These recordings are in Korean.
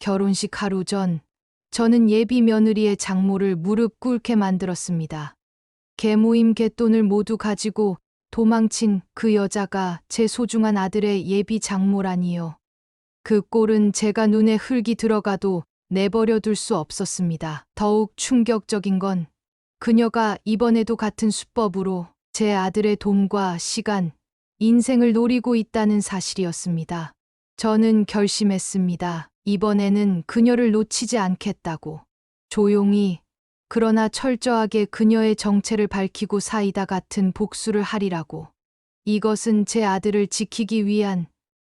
결혼식 하루 전, 저는 예비 며느리의 장모를 무릎 꿇게 만들었습니다. 계모임 갯돈을 모두 가지고 도망친 그 여자가 제 소중한 아들의 예비 장모라니요. 그 꼴은 제가 눈에 흙이 들어가도 내버려 둘 수 없었습니다. 더욱 충격적인 건 그녀가 이번에도 같은 수법으로 제 아들의 돈과 시간, 인생을 노리고 있다는 사실이었습니다. 저는 결심했습니다. 이번에는 그녀를 놓치지 않겠다고. 조용히, 그러나 철저하게 그녀의 정체를 밝히고 사이다 같은 복수를 하리라고. 이것은 제 아들을 지키기 위한,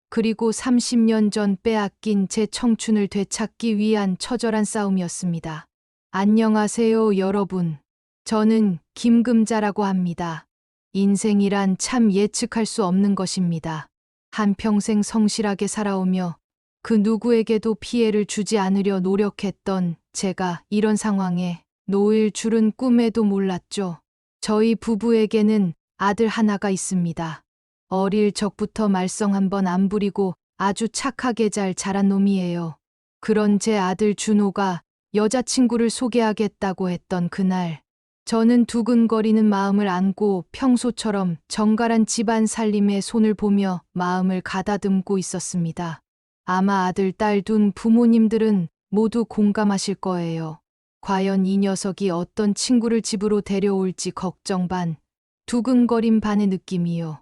그리고 30년 전 빼앗긴 제 청춘을 되찾기 위한 처절한 싸움이었습니다. 안녕하세요, 여러분. 저는 김금자라고 합니다. 인생이란 참 예측할 수 없는 것입니다. 한평생 성실하게 살아오며 그 누구에게도 피해를 주지 않으려 노력했던 제가 이런 상황에 놓일 줄은 꿈에도 몰랐죠. 저희 부부에게는 아들 하나가 있습니다. 어릴 적부터 말썽 한번 안 부리고 아주 착하게 잘 자란 놈이에요. 그런 제 아들 준호가 여자친구를 소개하겠다고 했던 그날, 저는 두근거리는 마음을 안고 평소처럼 정갈한 집안 살림에 손을 보며 마음을 가다듬고 있었습니다. 아마 아들, 딸 둔 부모님들은 모두 공감하실 거예요. 과연 이 녀석이 어떤 친구를 집으로 데려올지 걱정 반, 두근거림 반의 느낌이요.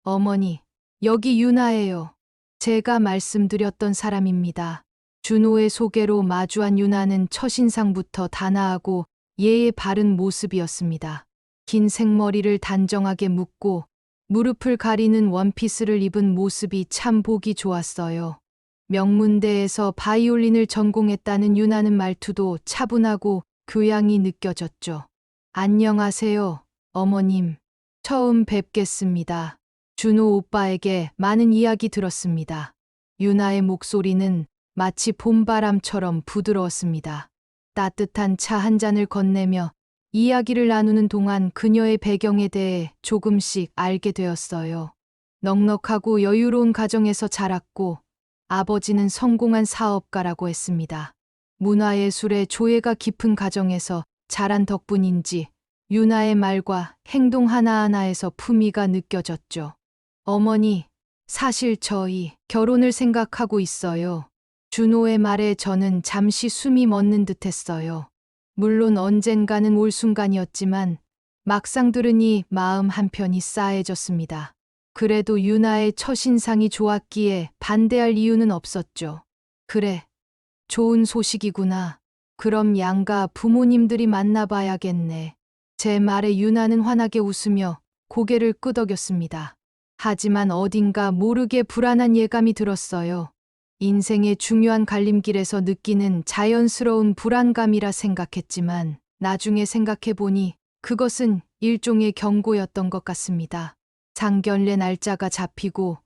어머니, 여기 유나예요. 제가 말씀드렸던 사람입니다. 준호의 소개로 마주한 유나는 첫인상부터 단아하고 예의 바른 모습이었습니다. 긴 생머리를 단정하게 묶고 무릎을 가리는 원피스를 입은 모습이 참 보기 좋았어요. 명문대에서 바이올린을 전공했다는 유나는 말투도 차분하고 교양이 느껴졌죠. 안녕하세요, 어머님. 처음 뵙겠습니다. 준호 오빠에게 많은 이야기 들었습니다. 유나의 목소리는 마치 봄바람처럼 부드러웠습니다. 따뜻한 차 한 잔을 건네며 이야기를 나누는 동안 그녀의 배경에 대해 조금씩 알게 되었어요. 넉넉하고 여유로운 가정에서 자랐고 아버지는 성공한 사업가라고 했습니다. 문화예술의 조예가 깊은 가정에서 자란 덕분인지 유나의 말과 행동 하나하나에서 품위가 느껴졌죠. 어머니, 사실 저희 결혼을 생각하고 있어요. 준호의 말에 저는 잠시 숨이 멎는 듯 했어요. 물론 언젠가는 올 순간이었지만 막상 들으니 마음 한편이 싸해졌습니다. 그래도 유나의 첫인상이 좋았기에 반대할 이유는 없었죠. 그래, 좋은 소식이구나. 그럼 양가 부모님들이 만나봐야겠네. 제 말에 유나는 환하게 웃으며 고개를 끄덕였습니다. 하지만 어딘가 모르게 불안한 예감이 들었어요. 인생의 중요한 갈림길에서 느끼는 자연스러운 불안감이라 생각했지만 나중에 생각해보니 그것은 일종의 경고였던 것 같습니다. 상견례 날짜가 잡히고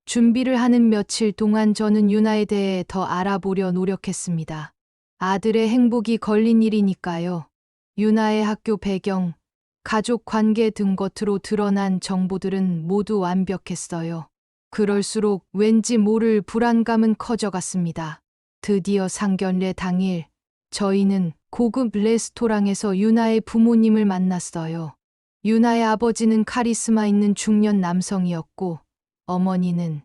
준비를 하는 며칠 동안 저는 유나에 대해 더 알아보려 노력했습니다. 아들의 행복이 걸린 일이니까요. 유나의 학교 배경, 가족 관계 등 겉으로 드러난 정보들은 모두 완벽했어요. 그럴수록 왠지 모를 불안감은 커져갔습니다. 드디어 상견례 당일, 저희는 고급 레스토랑에서 유나의 부모님을 만났어요. 유나의 아버지는 카리스마 있는 중년 남성이었고, 어머니는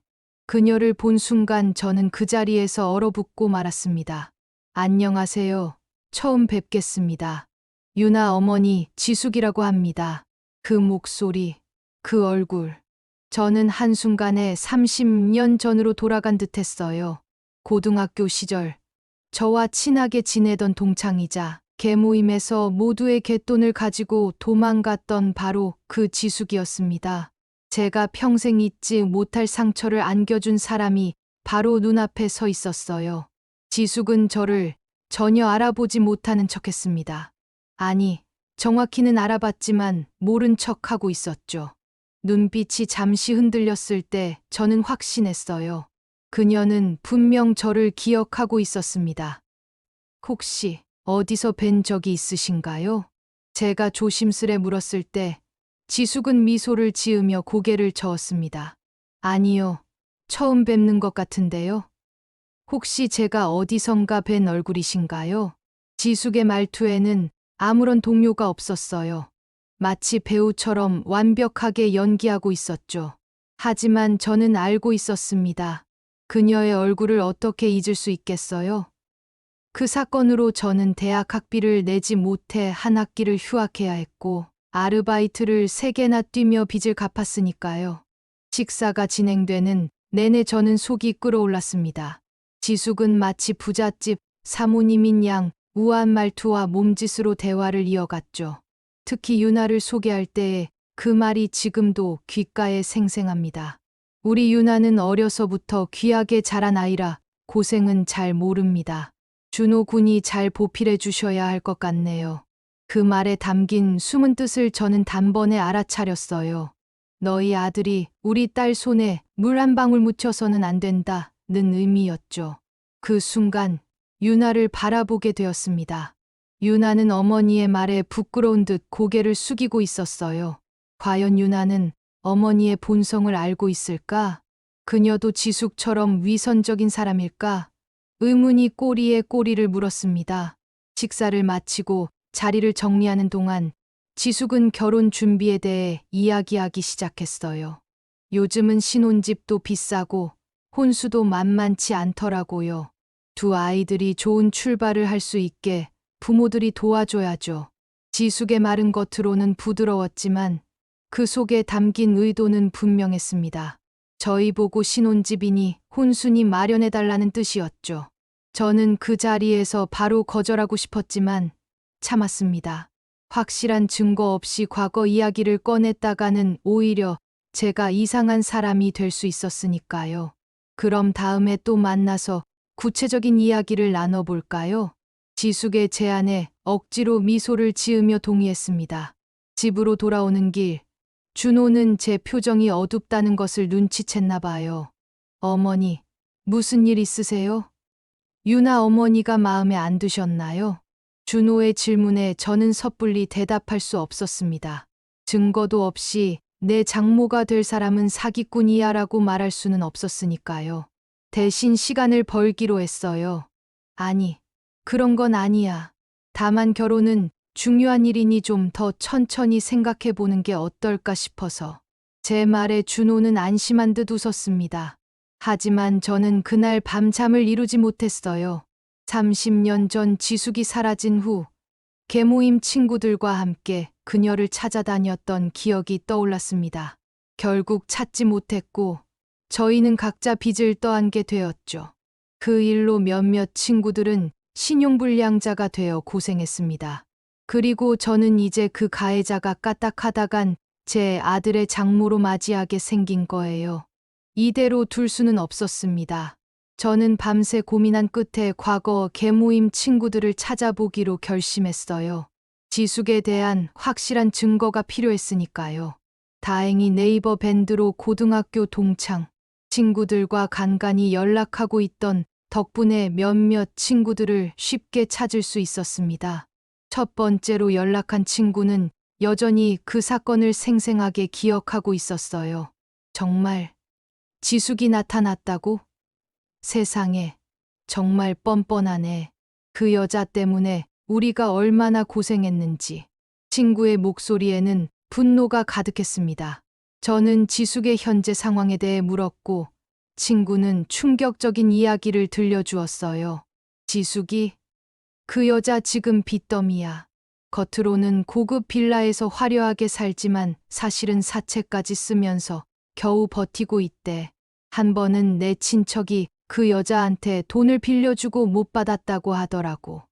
그녀를 본 순간 저는 그 자리에서 얼어붙고 말았습니다. 안녕하세요. 처음 뵙겠습니다. 유나 어머니 지숙이라고 합니다. 그 목소리, 그 얼굴. 저는 한순간에 30년 전으로 돌아간 듯 했어요. 고등학교 시절, 저와 친하게 지내던 동창이자 계모임에서 모두의 갯돈을 가지고 도망갔던 바로 그 지숙이었습니다. 제가 평생 잊지 못할 상처를 안겨준 사람이 바로 눈앞에 서 있었어요. 지숙은 저를 전혀 알아보지 못하는 척했습니다. 아니, 정확히는 알아봤지만 모른 척하고 있었죠. 눈빛이 잠시 흔들렸을 때 저는 확신했어요. 그녀는 분명 저를 기억하고 있었습니다. 혹시 어디서 뵌 적이 있으신가요? 제가 조심스레 물었을 때 지숙은 미소를 지으며 고개를 저었습니다. 아니요, 처음 뵙는 것 같은데요. 혹시 제가 어디선가 뵌 얼굴이신가요? 지숙의 말투에는 아무런 동요가 없었어요. 마치 배우처럼 완벽하게 연기하고 있었죠. 하지만 저는 알고 있었습니다. 그녀의 얼굴을 어떻게 잊을 수 있겠어요? 그 사건으로 저는 대학 학비를 내지 못해 한 학기를 휴학해야 했고, 아르바이트를 3개나 뛰며 빚을 갚았으니까요. 식사가 진행되는 내내 저는 속이 끓어올랐습니다. 지숙은 마치 부잣집 사모님인 양 우아한 말투와 몸짓으로 대화를 이어갔죠. 특히 유나를 소개할 때에 그 말이 지금도 귓가에 생생합니다. 우리 유나는 어려서부터 귀하게 자란 아이라 고생은 잘 모릅니다. 준호 군이 잘 보필해 주셔야 할 것 같네요. 그 말에 담긴 숨은 뜻을 저는 단번에 알아차렸어요. 너희 아들이 우리 딸 손에 물 한 방울 묻혀서는 안 된다는 의미였죠. 그 순간 유나를 바라보게 되었습니다. 유나는 어머니의 말에 부끄러운 듯 고개를 숙이고 있었어요. 과연 유나는 어머니의 본성을 알고 있을까? 그녀도 지숙처럼 위선적인 사람일까? 의문이 꼬리에 꼬리를 물었습니다. 식사를 마치고 자리를 정리하는 동안 지숙은 결혼 준비에 대해 이야기하기 시작했어요. 요즘은 신혼집도 비싸고 혼수도 만만치 않더라고요. 두 아이들이 좋은 출발을 할 수 있게 부모들이 도와줘야죠. 지숙의 말은 겉으로는 부드러웠지만 그 속에 담긴 의도는 분명했습니다. 저희 보고 신혼집이니 혼수니 마련해달라는 뜻이었죠. 저는 그 자리에서 바로 거절하고 싶었지만 참았습니다. 확실한 증거 없이 과거 이야기를 꺼냈다가는 오히려 제가 이상한 사람이 될 수 있었으니까요. 그럼 다음에 또 만나서 구체적인 이야기를 나눠볼까요? 지숙의 제안에 억지로 미소를 지으며 동의했습니다. 집으로 돌아오는 길, 준호는 제 표정이 어둡다는 것을 눈치챘나 봐요. 어머니, 무슨 일 있으세요? 유나 어머니가 마음에 안 드셨나요? 준호의 질문에 저는 섣불리 대답할 수 없었습니다. 증거도 없이 내 장모가 될 사람은 사기꾼이야라고 말할 수는 없었으니까요. 대신 시간을 벌기로 했어요. 아니, 그런 건 아니야. 다만 결혼은 중요한 일이니 좀 더 천천히 생각해 보는 게 어떨까 싶어서. 제 말에 준호는 안심한 듯 웃었습니다. 하지만 저는 그날 밤잠을 이루지 못했어요. 30년 전 지숙이 사라진 후 계모임 친구들과 함께 그녀를 찾아다녔던 기억이 떠올랐습니다. 결국 찾지 못했고 저희는 각자 빚을 떠안게 되었죠. 그 일로 몇몇 친구들은 신용불량자가 되어 고생했습니다. 그리고 저는 이제 그 가해자가 까딱하다간 제 아들의 장모로 맞이하게 생긴 거예요. 이대로 둘 수는 없었습니다. 저는 밤새 고민한 끝에 과거 계모임 친구들을 찾아보기로 결심했어요. 지숙에 대한 확실한 증거가 필요했으니까요. 다행히 네이버 밴드로 고등학교 동창 친구들과 간간히 연락하고 있던 덕분에 몇몇 친구들을 쉽게 찾을 수 있었습니다. 첫 번째로 연락한 친구는 여전히 그 사건을 생생하게 기억하고 있었어요. 정말 지숙이 나타났다고? 세상에, 정말 뻔뻔하네. 그 여자 때문에 우리가 얼마나 고생했는지. 친구의 목소리에는 분노가 가득했습니다. 저는 지숙의 현재 상황에 대해 물었고, 친구는 충격적인 이야기를 들려주었어요. 지숙이? 그 여자 지금 빚더미야. 겉으로는 고급 빌라에서 화려하게 살지만 사실은 사채까지 쓰면서 겨우 버티고 있대. 한 번은 내 친척이 그 여자한테 돈을 빌려주고 못 받았다고 하더라고.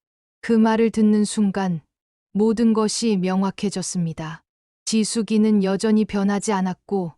그 말을 듣는 순간 모든 것이 명확해졌습니다. 지숙이는 여전히 변하지 않았고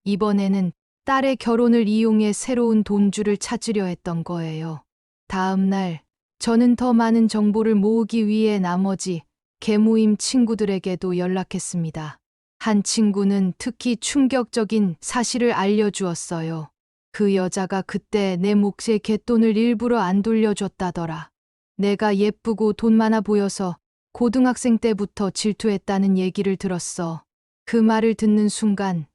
이번에는 딸의 결혼을 이용해 새로운 돈주를 찾으려 했던 거예요. 다음 날 저는 더 많은 정보를 모으기 위해 나머지 계모임 친구들에게도 연락했습니다. 한 친구는 특히 충격적인 사실을 알려주었어요. 그 여자가 그때 내 몫의 갯돈을 일부러 안 돌려줬다더라. 내가 예쁘고 돈 많아 보여서 고등학생 때부터 질투했다는 얘기를 들었어. 그 말을 듣는 순간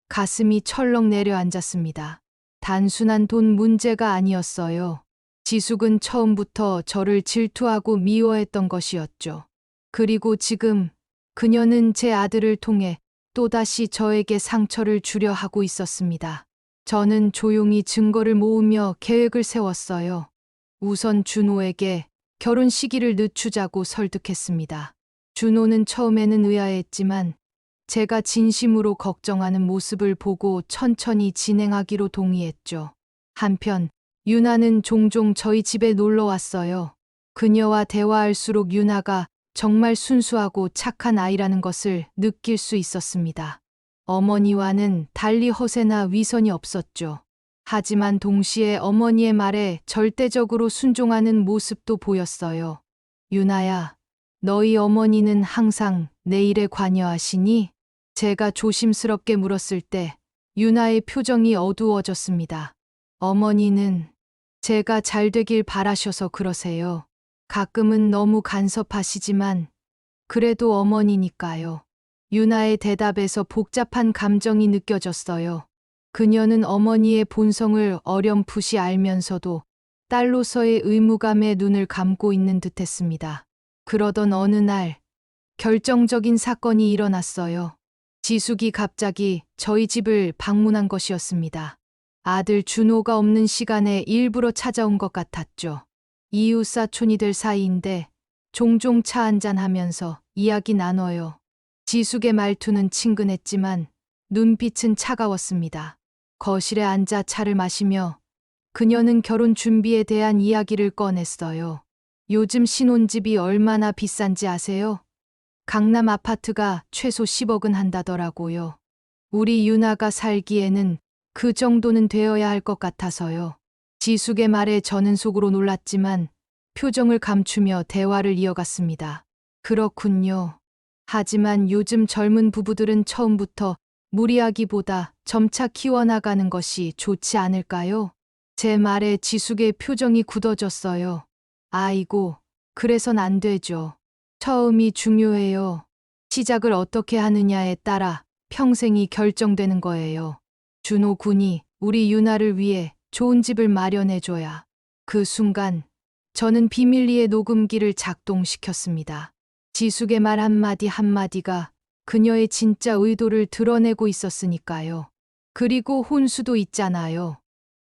가슴이 철렁 내려앉았습니다. 단순한 돈 문제가 아니었어요. 지숙은 처음부터 저를 질투하고 미워했던 것이었죠. 그리고 지금 그녀는 제 아들을 통해 또다시 저에게 상처를 주려 하고 있었습니다. 저는 조용히 증거를 모으며 계획을 세웠어요. 우선 준호에게 결혼 시기를 늦추자고 설득했습니다. 준호는 처음에는 의아했지만 제가 진심으로 걱정하는 모습을 보고 천천히 진행하기로 동의했죠. 한편 유나는 종종 저희 집에 놀러 왔어요. 그녀와 대화할수록 유나가 정말 순수하고 착한 아이라는 것을 느낄 수 있었습니다. 어머니와는 달리 허세나 위선이 없었죠. 하지만 동시에 어머니의 말에 절대적으로 순종하는 모습도 보였어요. 유나야, 너희 어머니는 항상 내 일에 관여하시니? 제가 조심스럽게 물었을 때 유나의 표정이 어두워졌습니다. 어머니는 제가 잘 되길 바라셔서 그러세요. 가끔은 너무 간섭하시지만 그래도 어머니니까요. 유나의 대답에서 복잡한 감정이 느껴졌어요. 그녀는 어머니의 본성을 어렴풋이 알면서도 딸로서의 의무감에 눈을 감고 있는 듯했습니다. 그러던 어느 날 결정적인 사건이 일어났어요. 지숙이 갑자기 저희 집을 방문한 것이었습니다. 아들 준호가 없는 시간에 일부러 찾아온 것 같았죠. 이웃 사촌이 될 사이인데 종종 차 한잔하면서 이야기 나눠요. 지숙의 말투는 친근했지만 눈빛은 차가웠습니다. 거실에 앉아 차를 마시며 그녀는 결혼 준비에 대한 이야기를 꺼냈어요. 요즘 신혼집이 얼마나 비싼지 아세요? 강남 아파트가 최소 10억은 한다더라고요. 우리 유나가 살기에는 그 정도는 되어야 할 것 같아서요. 지숙의 말에 저는 속으로 놀랐지만 표정을 감추며 대화를 이어갔습니다. 그렇군요. 하지만 요즘 젊은 부부들은 처음부터 무리하기보다 점차 키워나가는 것이 좋지 않을까요? 제 말에 지숙의 표정이 굳어졌어요. 아이고, 그래선 안 되죠. 처음이 중요해요. 시작을 어떻게 하느냐에 따라 평생이 결정되는 거예요. 준호 군이 우리 유나를 위해 좋은 집을 마련해줘야. 그 순간 저는 비밀리에 녹음기를 작동시켰습니다. 지숙의 말 한마디 한마디가 그녀의 진짜 의도를 드러내고 있었으니까요. 그리고 혼수도 있잖아요.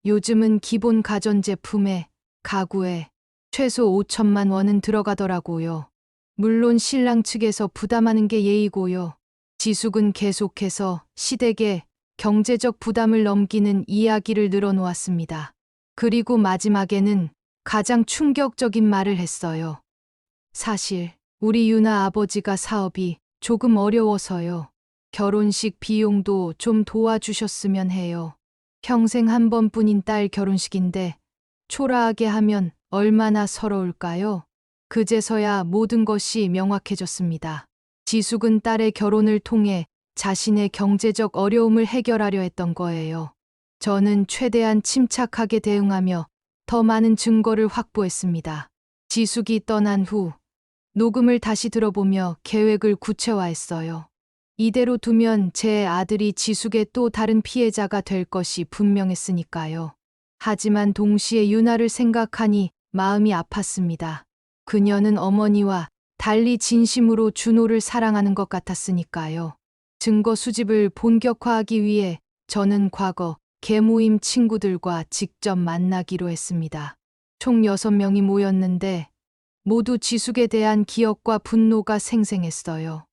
요즘은 기본 가전제품에 가구에 최소 5천만 원은 들어가더라고요. 물론 신랑 측에서 부담하는 게 예의고요. 지숙은 계속해서 시댁에 경제적 부담을 넘기는 이야기를 늘어놓았습니다. 그리고 마지막에는 가장 충격적인 말을 했어요. 사실 우리 유나 아버지가 사업이 조금 어려워서요. 결혼식 비용도 좀 도와주셨으면 해요. 평생 한 번뿐인 딸 결혼식인데 초라하게 하면 얼마나 서러울까요? 그제서야 모든 것이 명확해졌습니다. 지숙은 딸의 결혼을 통해 자신의 경제적 어려움을 해결하려 했던 거예요. 저는 최대한 침착하게 대응하며 더 많은 증거를 확보했습니다. 지숙이 떠난 후 녹음을 다시 들어보며 계획을 구체화했어요. 이대로 두면 제 아들이 지숙의 또 다른 피해자가 될 것이 분명했으니까요. 하지만 동시에 유나를 생각하니 마음이 아팠습니다. 그녀는 어머니와 달리 진심으로 준호를 사랑하는 것 같았으니까요. 증거 수집을 본격화하기 위해 저는 과거 계모임 친구들과 직접 만나기로 했습니다. 총 6명이 모였는데 모두 지숙에 대한 기억과 분노가 생생했어요.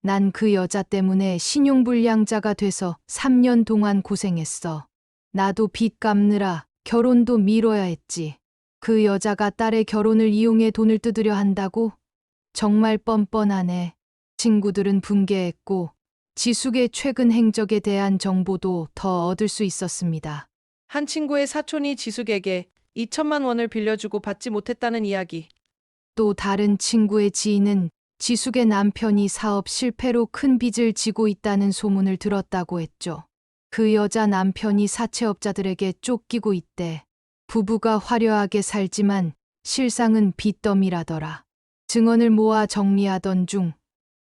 난 그 여자 때문에 신용불량자가 돼서 3년 동안 고생했어. 나도 빚 갚느라 결혼도 미뤄야 했지. 그 여자가 딸의 결혼을 이용해 돈을 뜯으려 한다고? 정말 뻔뻔하네. 친구들은 분개했고 지숙의 최근 행적에 대한 정보도 더 얻을 수 있었습니다. 한 친구의 사촌이 지숙에게 2천만 원을 빌려주고 받지 못했다는 이야기. 또 다른 친구의 지인은 지숙의 남편이 사업 실패로 큰 빚을 지고 있다는 소문을 들었다고 했죠. 그 여자 남편이 사채업자들에게 쫓기고 있대. 부부가 화려하게 살지만 실상은 빚더미라더라. 증언을 모아 정리하던 중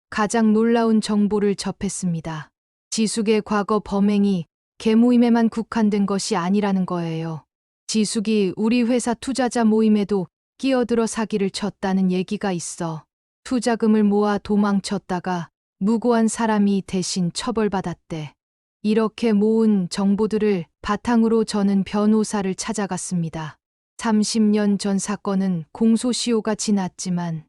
가장 놀라운 정보를 접했습니다. 지숙의 과거 범행이 계모임에만 국한된 것이 아니라는 거예요. 지숙이 우리 회사 투자자 모임에도 끼어들어 사기를 쳤다는 얘기가 있어. 투자금을 모아 도망쳤다가 무고한 사람이 대신 처벌받았대. 이렇게 모은 정보들을 바탕으로 저는 변호사를 찾아갔습니다. 30년 전 사건은 공소시효가 지났지만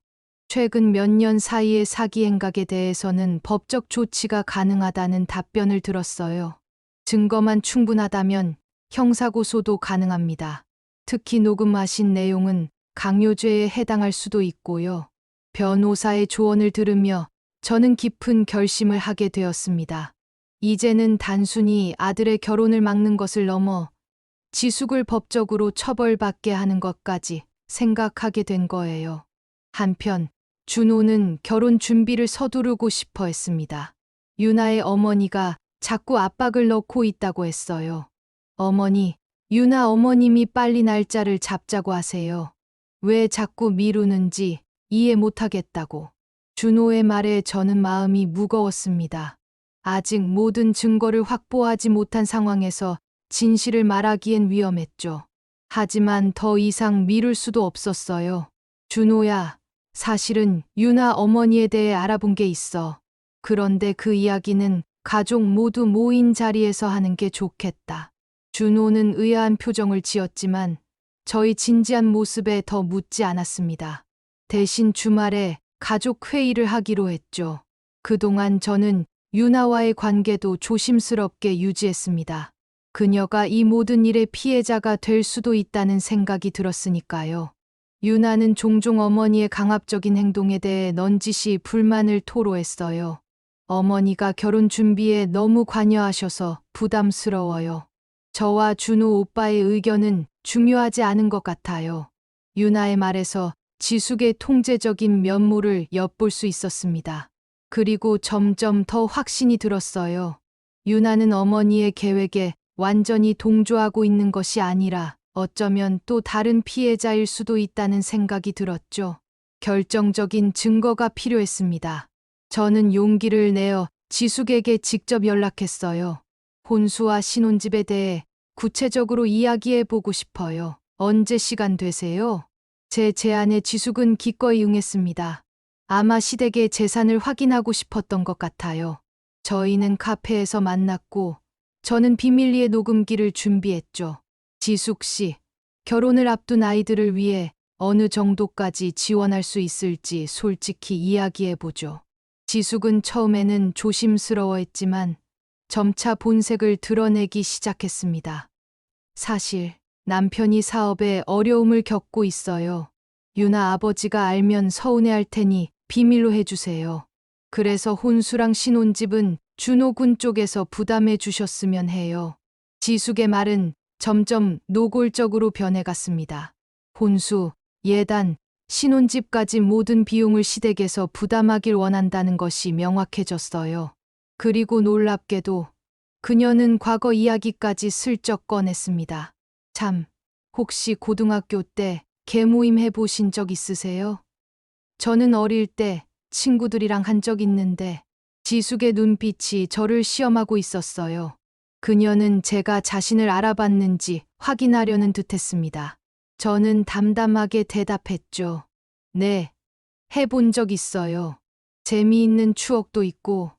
최근 몇 년 사이의 사기 행각에 대해서는 법적 조치가 가능하다는 답변을 들었어요. 증거만 충분하다면 형사고소도 가능합니다. 특히 녹음하신 내용은 강요죄에 해당할 수도 있고요. 변호사의 조언을 들으며 저는 깊은 결심을 하게 되었습니다. 이제는 단순히 아들의 결혼을 막는 것을 넘어 지숙을 법적으로 처벌받게 하는 것까지 생각하게 된 거예요. 한편 준호는 결혼 준비를 서두르고 싶어 했습니다. 유나의 어머니가 자꾸 압박을 넣고 있다고 했어요. 어머니, 유나 어머님이 빨리 날짜를 잡자고 하세요. 왜 자꾸 미루는지 이해 못하겠다고. 준호의 말에 저는 마음이 무거웠습니다. 아직 모든 증거를 확보하지 못한 상황에서 진실을 말하기엔 위험했죠. 하지만 더 이상 미룰 수도 없었어요. 준호야, 사실은 유나 어머니에 대해 알아본 게 있어. 그런데 그 이야기는 가족 모두 모인 자리에서 하는 게 좋겠다. 준호는 의아한 표정을 지었지만 저희 진지한 모습에 더 묻지 않았습니다. 대신 주말에 가족 회의를 하기로 했죠. 그동안 저는 유나와의 관계도 조심스럽게 유지했습니다. 그녀가 이 모든 일의 피해자가 될 수도 있다는 생각이 들었으니까요. 유나는 종종 어머니의 강압적인 행동에 대해 넌지시 불만을 토로했어요. 어머니가 결혼 준비에 너무 관여하셔서 부담스러워요. 저와 준호 오빠의 의견은 중요하지 않은 것 같아요. 유나의 말에서 지숙의 통제적인 면모를 엿볼 수 있었습니다. 그리고 점점 더 확신이 들었어요. 유나는 어머니의 계획에 완전히 동조하고 있는 것이 아니라 어쩌면 또 다른 피해자일 수도 있다는 생각이 들었죠. 결정적인 증거가 필요했습니다. 저는 용기를 내어 지숙에게 직접 연락했어요. 혼수와 신혼집에 대해 구체적으로 이야기해 보고 싶어요. 언제 시간 되세요? 제 제안에 지숙은 기꺼이 응했습니다. 아마 시댁의 재산을 확인하고 싶었던 것 같아요. 저희는 카페에서 만났고 저는 비밀리에 녹음기를 준비했죠. 지숙 씨, 결혼을 앞둔 아이들을 위해 어느 정도까지 지원할 수 있을지 솔직히 이야기해 보죠. 지숙은 처음에는 조심스러워했지만 점차 본색을 드러내기 시작했습니다. 사실 남편이 사업에 어려움을 겪고 있어요. 유나 아버지가 알면 서운해할 테니 비밀로 해주세요. 그래서 혼수랑 신혼집은 준호 군 쪽에서 부담해 주셨으면 해요. 지숙의 말은 점점 노골적으로 변해갔습니다. 혼수, 예단, 신혼집까지 모든 비용을 시댁에서 부담하길 원한다는 것이 명확해졌어요. 그리고 놀랍게도 그녀는 과거 이야기까지 슬쩍 꺼냈습니다. 참, 혹시 고등학교 때 개모임 해보신 적 있으세요? 저는 어릴 때 친구들이랑 한 적 있는데 지숙의 눈빛이 저를 시험하고 있었어요. 그녀는 제가 자신을 알아봤는지 확인하려는 듯했습니다. 저는 담담하게 대답했죠. 네, 해본 적 있어요. 재미있는 추억도 있고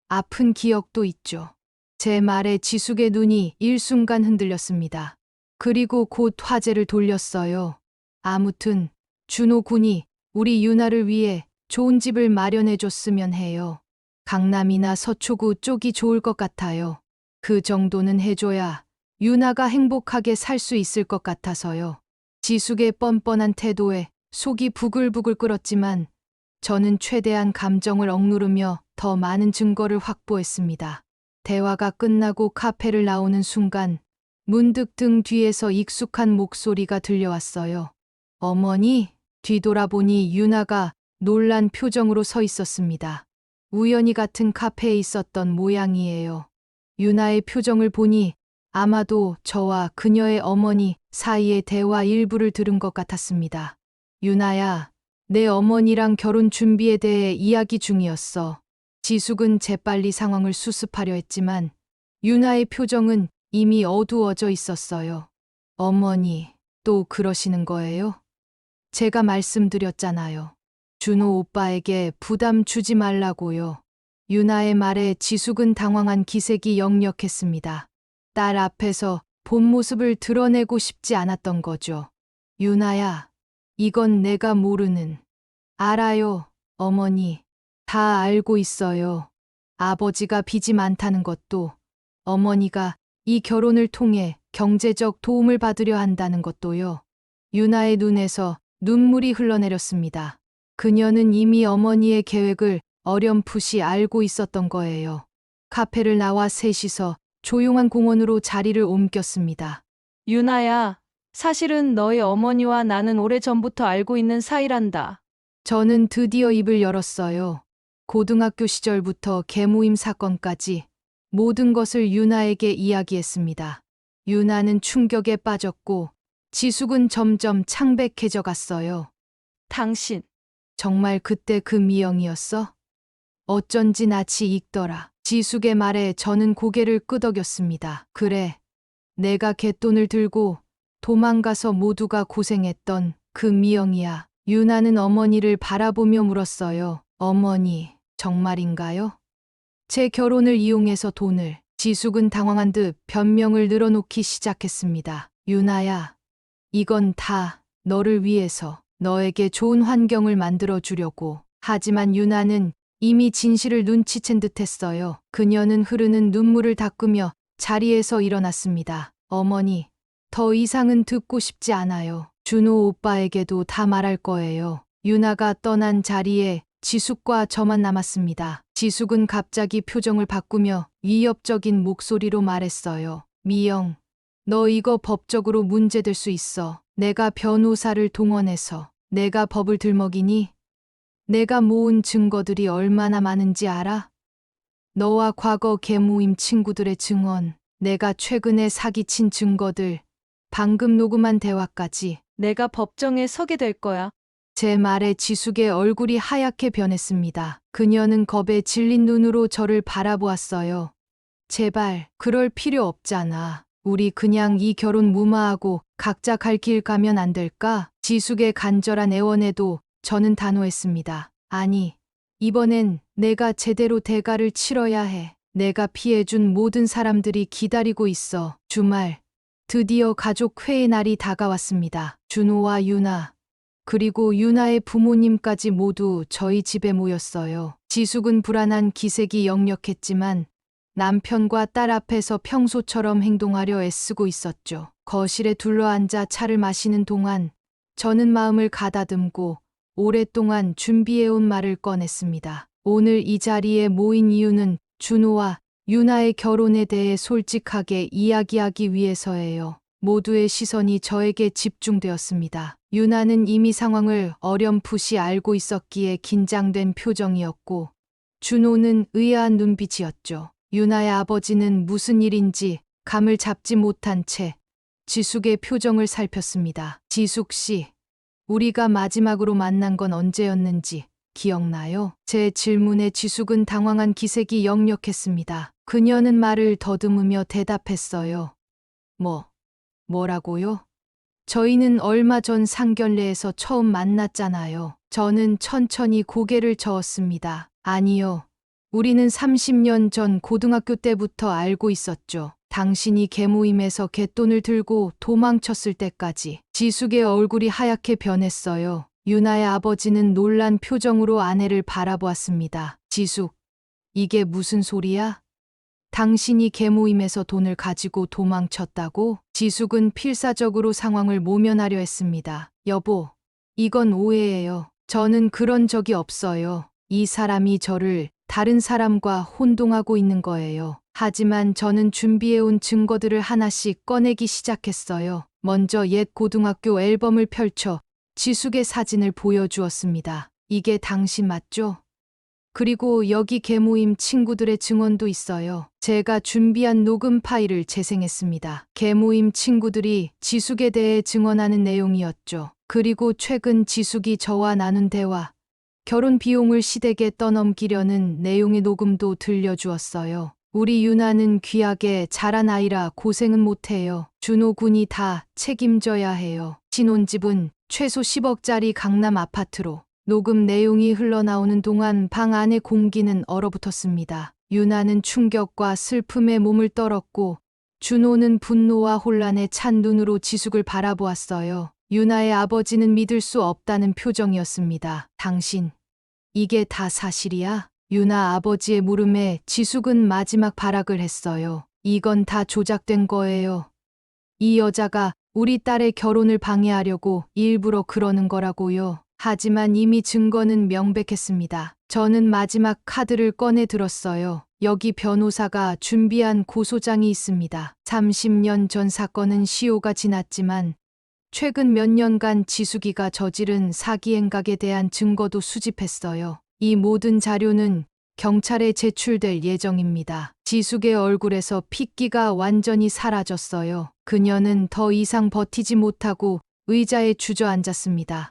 아픈 기억도 있죠. 제 말에 지숙의 눈이 일순간 흔들렸습니다. 그리고 곧 화제를 돌렸어요. 아무튼 준호 군이 우리 유나를 위해 좋은 집을 마련해줬으면 해요. 강남이나 서초구 쪽이 좋을 것 같아요. 그 정도는 해줘야 유나가 행복하게 살 수 있을 것 같아서요. 지숙의 뻔뻔한 태도에 속이 부글부글 끓었지만 저는 최대한 감정을 억누르며 더 많은 증거를 확보했습니다. 대화가 끝나고 카페를 나오는 순간 문득 등 뒤에서 익숙한 목소리가 들려왔어요. 어머니, 뒤돌아보니 유나가 놀란 표정으로 서 있었습니다. 우연히 같은 카페에 있었던 모양이에요. 유나의 표정을 보니 아마도 저와 그녀의 어머니 사이의 대화 일부를 들은 것 같았습니다. 유나야, 내 어머니랑 결혼 준비에 대해 이야기 중이었어. 지숙은 재빨리 상황을 수습하려 했지만 유나의 표정은 이미 어두워져 있었어요. 어머니, 또 그러시는 거예요? 제가 말씀드렸잖아요. 준호 오빠에게 부담 주지 말라고요. 유나의 말에 지숙은 당황한 기색이 역력했습니다. 딸 앞에서 본 모습을 드러내고 싶지 않았던 거죠. 유나야, 이건 내가 모르는. 알아요, 어머니. 다 알고 있어요. 아버지가 빚이 많다는 것도, 어머니가 이 결혼을 통해 경제적 도움을 받으려 한다는 것도요. 유나의 눈에서 눈물이 흘러내렸습니다. 그녀는 이미 어머니의 계획을 어렴풋이 알고 있었던 거예요. 카페를 나와 셋이서 조용한 공원으로 자리를 옮겼습니다. 유나야, 사실은 너희 어머니와 나는 오래전부터 알고 있는 사이란다. 저는 드디어 입을 열었어요. 고등학교 시절부터 계모임 사건까지 모든 것을 유나에게 이야기했습니다. 유나는 충격에 빠졌고 지숙은 점점 창백해져 갔어요. 당신, 정말 그때 그 미영이었어? 어쩐지 낯이 익더라. 지숙의 말에 저는 고개를 끄덕였습니다. 그래, 내가 갯돈을 들고 도망가서 모두가 고생했던 그 미영이야. 유나는 어머니를 바라보며 물었어요. 어머니, 정말인가요? 제 결혼을 이용해서 돈을. 지숙은 당황한 듯 변명을 늘어놓기 시작했습니다. 유나야, 이건 다 너를 위해서, 너에게 좋은 환경을 만들어 주려고. 하지만 유나는 이미 진실을 눈치챈 듯 했어요. 그녀는 흐르는 눈물을 닦으며 자리에서 일어났습니다. 어머니, 더 이상은 듣고 싶지 않아요. 준호 오빠에게도 다 말할 거예요. 유나가 떠난 자리에 지숙과 저만 남았습니다. 지숙은 갑자기 표정을 바꾸며 위협적인 목소리로 말했어요. 미영, 너 이거 법적으로 문제될 수 있어. 내가 변호사를 동원해서. 내가 법을 들먹이니? 내가 모은 증거들이 얼마나 많은지 알아? 너와 과거 계모임 친구들의 증언, 내가 최근에 사기친 증거들, 방금 녹음한 대화까지. 내가 법정에 서게 될 거야. 제 말에 지숙의 얼굴이 하얗게 변했습니다. 그녀는 겁에 질린 눈으로 저를 바라보았어요. 제발, 그럴 필요 없잖아. 우리 그냥 이 결혼 무마하고 각자 갈 길 가면 안 될까? 지숙의 간절한 애원에도 저는 단호했습니다. 아니, 이번엔 내가 제대로 대가를 치러야 해. 내가 피해준 모든 사람들이 기다리고 있어. 주말, 드디어 가족 회의 날이 다가왔습니다. 준호와 유나, 그리고 유나의 부모님까지 모두 저희 집에 모였어요. 지숙은 불안한 기색이 역력했지만 남편과 딸 앞에서 평소처럼 행동하려 애쓰고 있었죠. 거실에 둘러앉아 차를 마시는 동안 저는 마음을 가다듬고 오랫동안 준비해온 말을 꺼냈습니다. 오늘 이 자리에 모인 이유는 준호와 유나의 결혼에 대해 솔직하게 이야기하기 위해서예요. 모두의 시선이 저에게 집중되었습니다. 유나는 이미 상황을 어렴풋이 알고 있었기에 긴장된 표정이었고, 준호는 의아한 눈빛이었죠. 유나의 아버지는 무슨 일인지 감을 잡지 못한 채 지숙의 표정을 살폈습니다. 지숙 씨, 우리가 마지막으로 만난 건 언제였는지 기억나요? 제 질문에 지숙은 당황한 기색이 역력했습니다. 그녀는 말을 더듬으며 대답했어요. 뭐라고요? 저희는 얼마 전 상견례에서 처음 만났잖아요. 저는 천천히 고개를 저었습니다. 아니요. 우리는 30년 전 고등학교 때부터 알고 있었죠. 당신이 계모임에서 갯돈을 들고 도망쳤을 때까지. 지숙의 얼굴이 하얗게 변했어요. 유나의 아버지는 놀란 표정으로 아내를 바라보았습니다. 지숙, 이게 무슨 소리야? 당신이 계모임에서 돈을 가지고 도망쳤다고? 지숙은 필사적으로 상황을 모면하려 했습니다. 여보, 이건 오해예요. 저는 그런 적이 없어요. 이 사람이 저를 다른 사람과 혼동하고 있는 거예요. 하지만 저는 준비해온 증거들을 하나씩 꺼내기 시작했어요. 먼저 옛 고등학교 앨범을 펼쳐 지숙의 사진을 보여주었습니다. 이게 당신 맞죠? 그리고 여기 계모임 친구들의 증언도 있어요. 제가 준비한 녹음 파일을 재생했습니다. 계모임 친구들이 지숙에 대해 증언하는 내용이었죠. 그리고 최근 지숙이 저와 나눈 대화, 결혼 비용을 시댁에 떠넘기려는 내용의 녹음도 들려주었어요. 우리 유나는 귀하게 자란 아이라 고생은 못해요. 준호 군이 다 책임져야 해요. 신혼집은 최소 10억짜리 강남 아파트로 녹음 내용이 흘러나오는 동안 방 안의 공기는 얼어붙었습니다. 유나는 충격과 슬픔에 몸을 떨었고 준호는 분노와 혼란에 찬 눈으로 지숙을 바라보았어요. 유나의 아버지는 믿을 수 없다는 표정이었습니다. 당신, 이게 다 사실이야? 유나 아버지의 물음에 지숙은 마지막 발악을 했어요. 이건 다 조작된 거예요. 이 여자가 우리 딸의 결혼을 방해하려고 일부러 그러는 거라고요. 하지만 이미 증거는 명백했습니다. 저는 마지막 카드를 꺼내 들었어요. 여기 변호사가 준비한 고소장이 있습니다. 30년 전 사건은 시효가 지났지만 최근 몇 년간 지숙이가 저지른 사기 행각에 대한 증거도 수집했어요. 이 모든 자료는 경찰에 제출될 예정입니다. 지숙의 얼굴에서 핏기가 완전히 사라졌어요. 그녀는 더 이상 버티지 못하고 의자에 주저앉았습니다.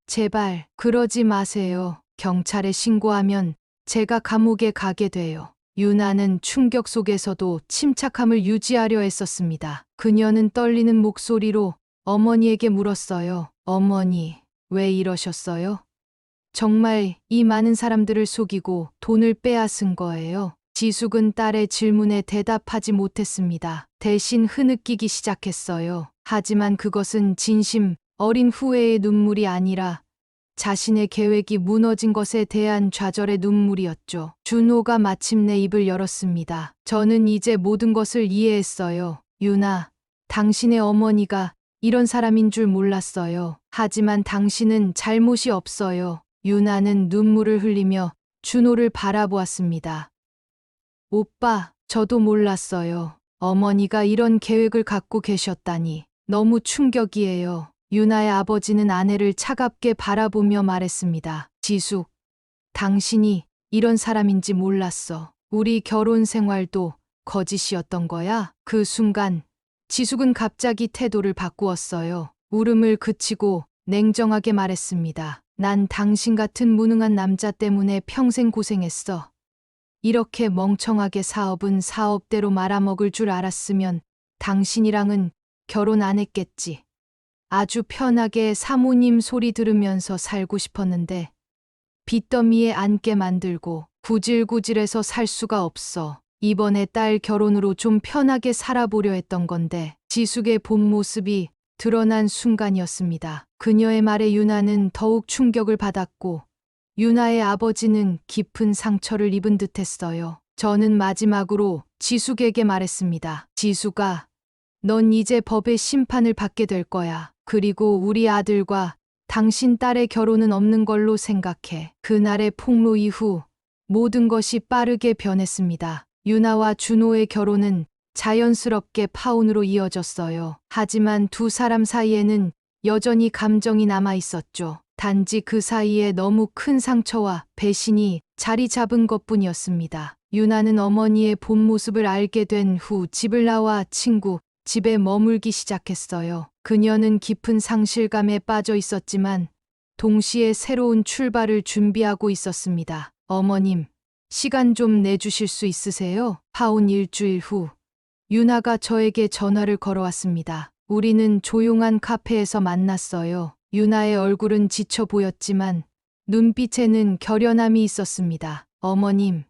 제발 그러지 마세요. 경찰에 신고하면 제가 감옥에 가게 돼요. 유나는 충격 속에서도 침착함을 유지하려 했었습니다. 그녀는 떨리는 목소리로 어머니에게 물었어요. 어머니, 왜 이러셨어요? 정말 이 많은 사람들을 속이고 돈을 빼앗은 거예요. 지숙은 딸의 질문에 대답하지 못했습니다. 대신 흐느끼기 시작했어요. 하지만 그것은 진심 어린 후회의 눈물이 아니라 자신의 계획이 무너진 것에 대한 좌절의 눈물이었죠. 준호가 마침내 입을 열었습니다. 저는 이제 모든 것을 이해했어요. 유나, 당신의 어머니가 이런 사람인 줄 몰랐어요. 하지만 당신은 잘못이 없어요. 유나는 눈물을 흘리며 준호를 바라보았습니다. 오빠, 저도 몰랐어요. 어머니가 이런 계획을 갖고 계셨다니 너무 충격이에요. 유나의 아버지는 아내를 차갑게 바라보며 말했습니다. 지숙, 당신이 이런 사람인지 몰랐어. 우리 결혼 생활도 거짓이었던 거야? 그 순간 지숙은 갑자기 태도를 바꾸었어요. 울음을 그치고 냉정하게 말했습니다. 난 당신 같은 무능한 남자 때문에 평생 고생했어. 이렇게 멍청하게 사업은 사업대로 말아먹을 줄 알았으면 당신이랑은 결혼 안 했겠지. 아주 편하게 사모님 소리 들으면서 살고 싶었는데 빚더미에 앉게 만들고 구질구질해서 살 수가 없어. 이번에 딸 결혼으로 좀 편하게 살아보려 했던 건데 지숙의 본 모습이 드러난 순간이었습니다. 그녀의 말에 유나는 더욱 충격을 받았고 유나의 아버지는 깊은 상처를 입은 듯했어요. 저는 마지막으로 지숙에게 말했습니다. 지숙아, 넌 이제 법의 심판을 받게 될 거야. 그리고 우리 아들과 당신 딸의 결혼은 없는 걸로 생각해. 그날의 폭로 이후 모든 것이 빠르게 변했습니다. 유나와 준호의 결혼은 자연스럽게 파혼으로 이어졌어요. 하지만 두 사람 사이에는 여전히 감정이 남아 있었죠. 단지 그 사이에 너무 큰 상처와 배신이 자리 잡은 것뿐이었습니다. 유나는 어머니의 본 모습을 알게 된 후 집을 나와 친구 집에 머물기 시작했어요. 그녀는 깊은 상실감에 빠져 있었지만 동시에 새로운 출발을 준비하고 있었습니다. 어머님, 시간 좀 내주실 수 있으세요? 파혼 일주일 후 유나가 저에게 전화를 걸어왔습니다. 우리는 조용한 카페에서 만났어요. 유나의 얼굴은 지쳐 보였지만 눈빛에는 결연함이 있었습니다. 어머님,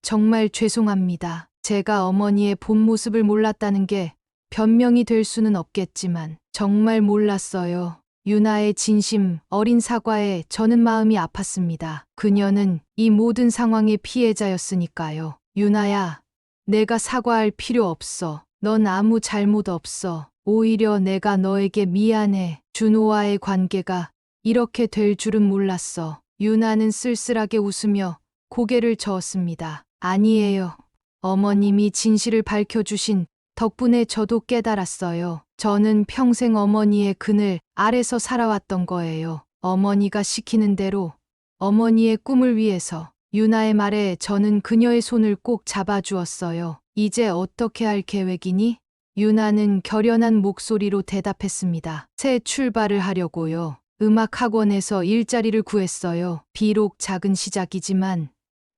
정말 죄송합니다. 제가 어머니의 본 모습을 몰랐다는 게 변명이 될 수는 없겠지만 정말 몰랐어요. 유나의 진심 어린 사과에 저는 마음이 아팠습니다. 그녀는 이 모든 상황의 피해자였으니까요. 유나야, 내가 사과할 필요 없어. 넌 아무 잘못 없어. 오히려 내가 너에게 미안해. 준호와의 관계가 이렇게 될 줄은 몰랐어. 유나는 쓸쓸하게 웃으며 고개를 저었습니다. 아니에요. 어머님이 진실을 밝혀주신 덕분에 저도 깨달았어요. 저는 평생 어머니의 그늘 아래서 살아왔던 거예요. 어머니가 시키는 대로, 어머니의 꿈을 위해서. 유나의 말에 저는 그녀의 손을 꼭 잡아주었어요. 이제 어떻게 할 계획이니? 유나는 결연한 목소리로 대답했습니다. 새 출발을 하려고요. 음악학원에서 일자리를 구했어요. 비록 작은 시작이지만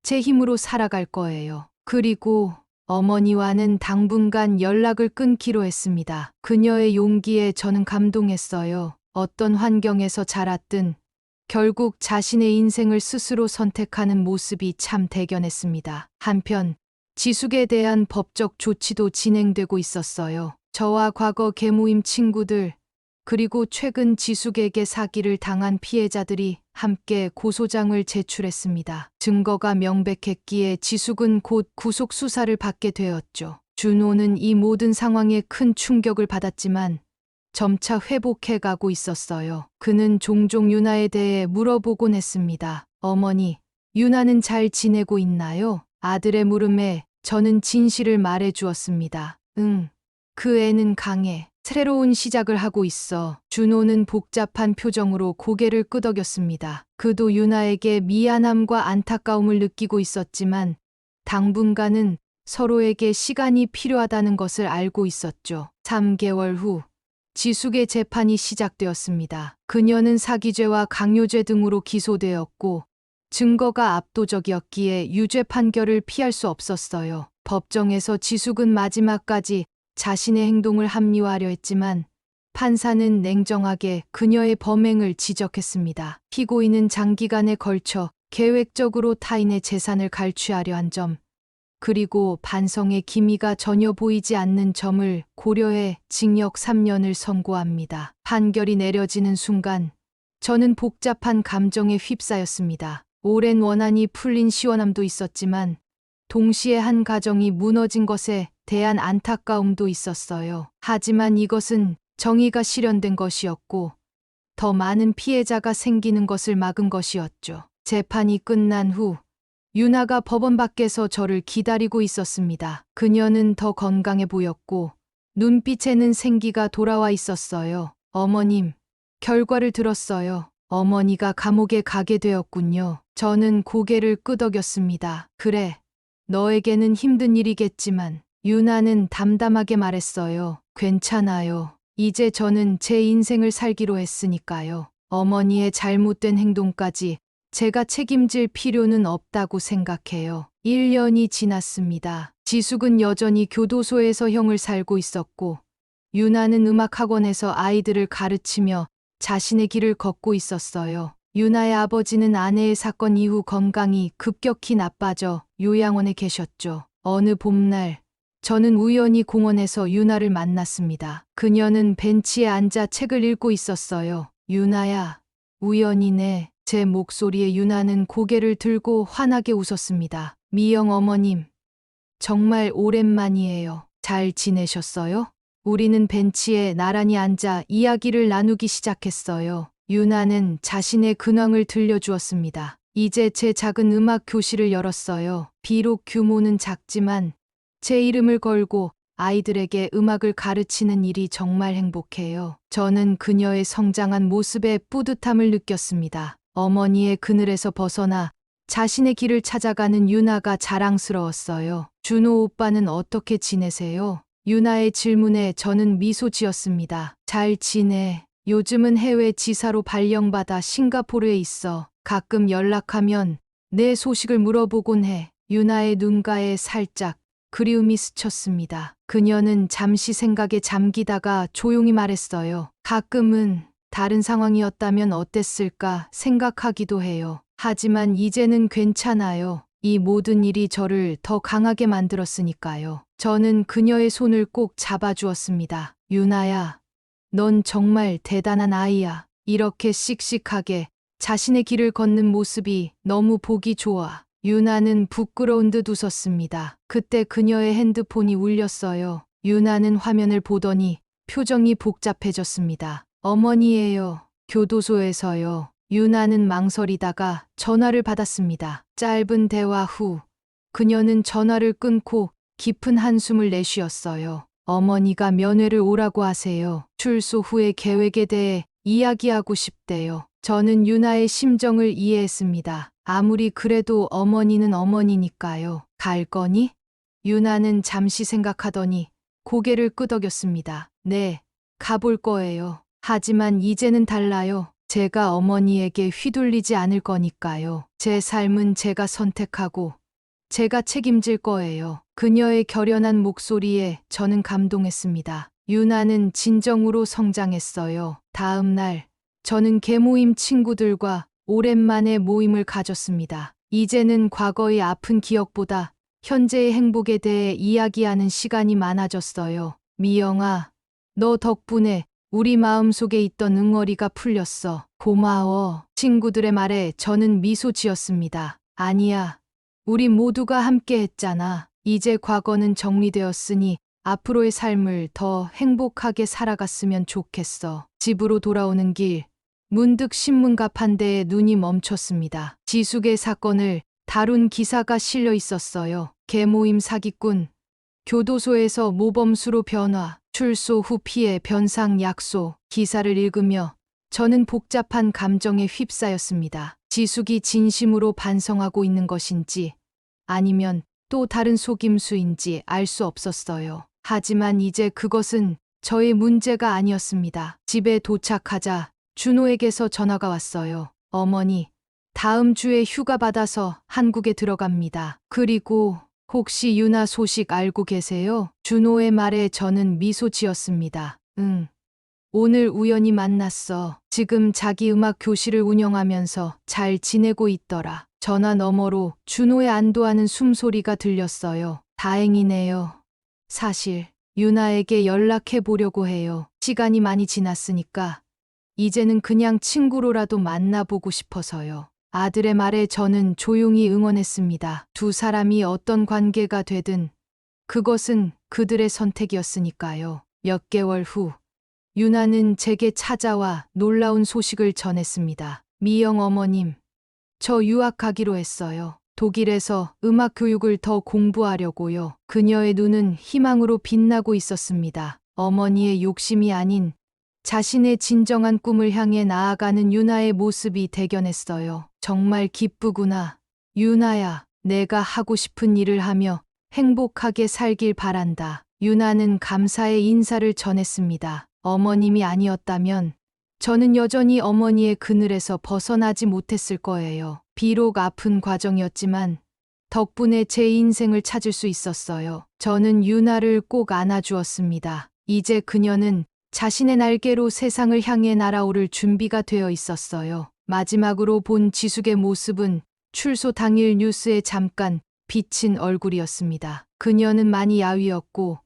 제 힘으로 살아갈 거예요. 그리고 어머니와는 당분간 연락을 끊기로 했습니다. 그녀의 용기에 저는 감동했어요. 어떤 환경에서 자랐든 결국 자신의 인생을 스스로 선택하는 모습이 참 대견했습니다. 한편 지숙에 대한 법적 조치도 진행되고 있었어요. 저와 과거 계모임 친구들, 그리고 최근 지숙에게 사기를 당한 피해자들이 함께 고소장을 제출했습니다. 증거가 명백했기에 지숙은 곧 구속 수사를 받게 되었죠. 준호는 이 모든 상황에 큰 충격을 받았지만 점차 회복해 가고 있었어요. 그는 종종 유나에 대해 물어보곤 했습니다. 어머니, 유나는 잘 지내고 있나요? 아들의 물음에 저는 진실을 말해 주었습니다. 응, 그 애는 강해. 새로운 시작을 하고 있어. 준호는 복잡한 표정으로 고개를 끄덕였습니다. 그도 유나에게 미안함과 안타까움을 느끼고 있었지만 당분간은 서로에게 시간이 필요하다는 것을 알고 있었죠. 3개월 후 지숙의 재판이 시작되었습니다. 그녀는 사기죄와 강요죄 등으로 기소되었고 증거가 압도적이었기에 유죄 판결을 피할 수 없었어요. 법정에서 지숙은 마지막까지 자신의 행동을 합리화하려 했지만 판사는 냉정하게 그녀의 범행을 지적했습니다. 피고인은 장기간에 걸쳐 계획적으로 타인의 재산을 갈취하려 한 점, 그리고 반성의 기미가 전혀 보이지 않는 점을 고려해 징역 3년을 선고합니다. 판결이 내려지는 순간 저는 복잡한 감정에 휩싸였습니다. 오랜 원한이 풀린 시원함도 있었지만 동시에 한 가정이 무너진 것에 대한 안타까움도 있었어요. 하지만 이것은 정의가 실현된 것이었고 더 많은 피해자가 생기는 것을 막은 것이었죠. 재판이 끝난 후 유나가 법원 밖에서 저를 기다리고 있었습니다. 그녀는 더 건강해 보였고 눈빛에는 생기가 돌아와 있었어요. 어머님, 결과를 들었어요. 어머니가 감옥에 가게 되었군요. 저는 고개를 끄덕였습니다. 그래, 너에게는 힘든 일이겠지만 유나는 담담하게 말했어요. 괜찮아요. 이제 저는 제 인생을 살기로 했으니까요. 어머니의 잘못된 행동까지 제가 책임질 필요는 없다고 생각해요. 1년이 지났습니다. 지숙은 여전히 교도소에서 형을 살고 있었고 유나는 음악학원에서 아이들을 가르치며 자신의 길을 걷고 있었어요. 유나의 아버지는 아내의 사건 이후 건강이 급격히 나빠져 요양원에 계셨죠. 어느 봄날 저는 우연히 공원에서 유나를 만났습니다. 그녀는 벤치에 앉아 책을 읽고 있었어요. 유나야, 우연이네. 제 목소리에 유나는 고개를 들고 환하게 웃었습니다. 미영 어머님, 정말 오랜만이에요. 잘 지내셨어요? 우리는 벤치에 나란히 앉아 이야기를 나누기 시작했어요. 유나는 자신의 근황을 들려주었습니다. 이제 제 작은 음악 교실을 열었어요. 비록 규모는 작지만 제 이름을 걸고 아이들에게 음악을 가르치는 일이 정말 행복해요. 저는 그녀의 성장한 모습에 뿌듯함을 느꼈습니다. 어머니의 그늘에서 벗어나 자신의 길을 찾아가는 유나가 자랑스러웠어요. 준호 오빠는 어떻게 지내세요? 유나의 질문에 저는 미소 지었습니다. 잘 지내. 요즘은 해외 지사로 발령받아 싱가포르에 있어. 가끔 연락하면 내 소식을 물어보곤 해. 유나의 눈가에 살짝 그리움이 스쳤습니다. 그녀는 잠시 생각에 잠기다가 조용히 말했어요. 가끔은 다른 상황이었다면 어땠을까 생각하기도 해요. 하지만 이제는 괜찮아요. 이 모든 일이 저를 더 강하게 만들었으니까요. 저는 그녀의 손을 꼭 잡아주었습니다. 유나야, 넌 정말 대단한 아이야. 이렇게 씩씩하게 자신의 길을 걷는 모습이 너무 보기 좋아. 유나는 부끄러운 듯 웃었습니다. 그때 그녀의 핸드폰이 울렸어요. 유나는 화면을 보더니 표정이 복잡해졌습니다. 어머니예요. 교도소에서요. 유나는 망설이다가 전화를 받았습니다. 짧은 대화 후 그녀는 전화를 끊고 깊은 한숨을 내쉬었어요. 어머니가 면회를 오라고 하세요. 출소 후의 계획에 대해 이야기하고 싶대요. 저는 유나의 심정을 이해했습니다. 아무리 그래도 어머니는 어머니니까요. 갈 거니? 유나는 잠시 생각하더니 고개를 끄덕였습니다. 네, 가볼 거예요. 하지만 이제는 달라요. 제가 어머니에게 휘둘리지 않을 거니까요. 제 삶은 제가 선택하고 제가 책임질 거예요. 그녀의 결연한 목소리에 저는 감동했습니다. 유나는 진정으로 성장했어요. 다음 날, 저는 계모임 친구들과 오랜만에 모임을 가졌습니다. 이제는 과거의 아픈 기억보다 현재의 행복에 대해 이야기하는 시간이 많아졌어요. 미영아, 너 덕분에 우리 마음속에 있던 응어리가 풀렸어. 고마워. 친구들의 말에 저는 미소 지었습니다. 아니야. 우리 모두가 함께 했잖아. 이제 과거는 정리되었으니 앞으로의 삶을 더 행복하게 살아갔으면 좋겠어. 집으로 돌아오는 길, 문득 신문갑 한 대에 눈이 멈췄습니다. 지숙의 사건을 다룬 기사가 실려 있었어요. 계모임 사기꾼, 교도소에서 모범수로 변화, 출소 후 피해 변상 약소. 기사를 읽으며 저는 복잡한 감정에 휩싸였습니다. 지숙이 진심으로 반성하고 있는 것인지 아니면 또 다른 속임수인지 알 수 없었어요. 하지만 이제 그것은 저의 문제가 아니었습니다. 집에 도착하자 준호에게서 전화가 왔어요. 어머니, 다음 주에 휴가 받아서 한국에 들어갑니다. 그리고 혹시 유나 소식 알고 계세요? 준호의 말에 저는 미소 지었습니다. 응. 오늘 우연히 만났어. 지금 자기 음악 교실을 운영하면서 잘 지내고 있더라. 전화 너머로 준호의 안도하는 숨소리가 들렸어요. 다행이네요. 사실 유나에게 연락해 보려고 해요. 시간이 많이 지났으니까 이제는 그냥 친구로라도 만나보고 싶어서요. 아들의 말에 저는 조용히 응원했습니다. 두 사람이 어떤 관계가 되든 그것은 그들의 선택이었으니까요. 몇 개월 후 유나는 제게 찾아와 놀라운 소식을 전했습니다. 미영 어머님, 저 유학 가기로 했어요. 독일에서 음악 교육을 더 공부하려고요. 그녀의 눈은 희망으로 빛나고 있었습니다. 어머니의 욕심이 아닌 자신의 진정한 꿈을 향해 나아가는 유나의 모습이 대견했어요. 정말 기쁘구나. 유나야, 내가 하고 싶은 일을 하며 행복하게 살길 바란다. 유나는 감사의 인사를 전했습니다. 어머님이 아니었다면 저는 여전히 어머니의 그늘에서 벗어나지 못했을 거예요. 비록 아픈 과정이었지만 덕분에 제 인생을 찾을 수 있었어요. 저는 유나를 꼭 안아주었습니다. 이제 그녀는 자신의 날개로 세상을 향해 날아오를 준비가 되어 있었어요. 마지막으로 본 지숙의 모습은 출소 당일 뉴스에 잠깐 비친 얼굴이었습니다. 그녀는 많이 야위었고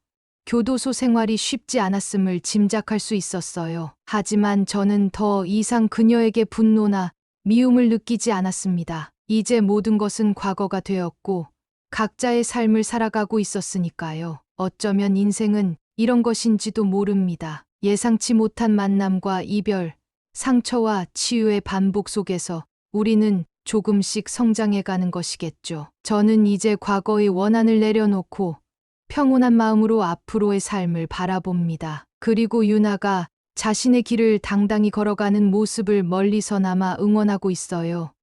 교도소 생활이 쉽지 않았음을 짐작할 수 있었어요. 하지만 저는 더 이상 그녀에게 분노나 미움을 느끼지 않았습니다. 이제 모든 것은 과거가 되었고 각자의 삶을 살아가고 있었으니까요. 어쩌면 인생은 이런 것인지도 모릅니다. 예상치 못한 만남과 이별, 상처와 치유의 반복 속에서 우리는 조금씩 성장해가는 것이겠죠. 저는 이제 과거의 원한을 내려놓고 평온한 마음으로 앞으로의 삶을 바라봅니다. 그리고 유나가 자신의 길을 당당히 걸어가는 모습을 멀리서나마 응원하고 있어요.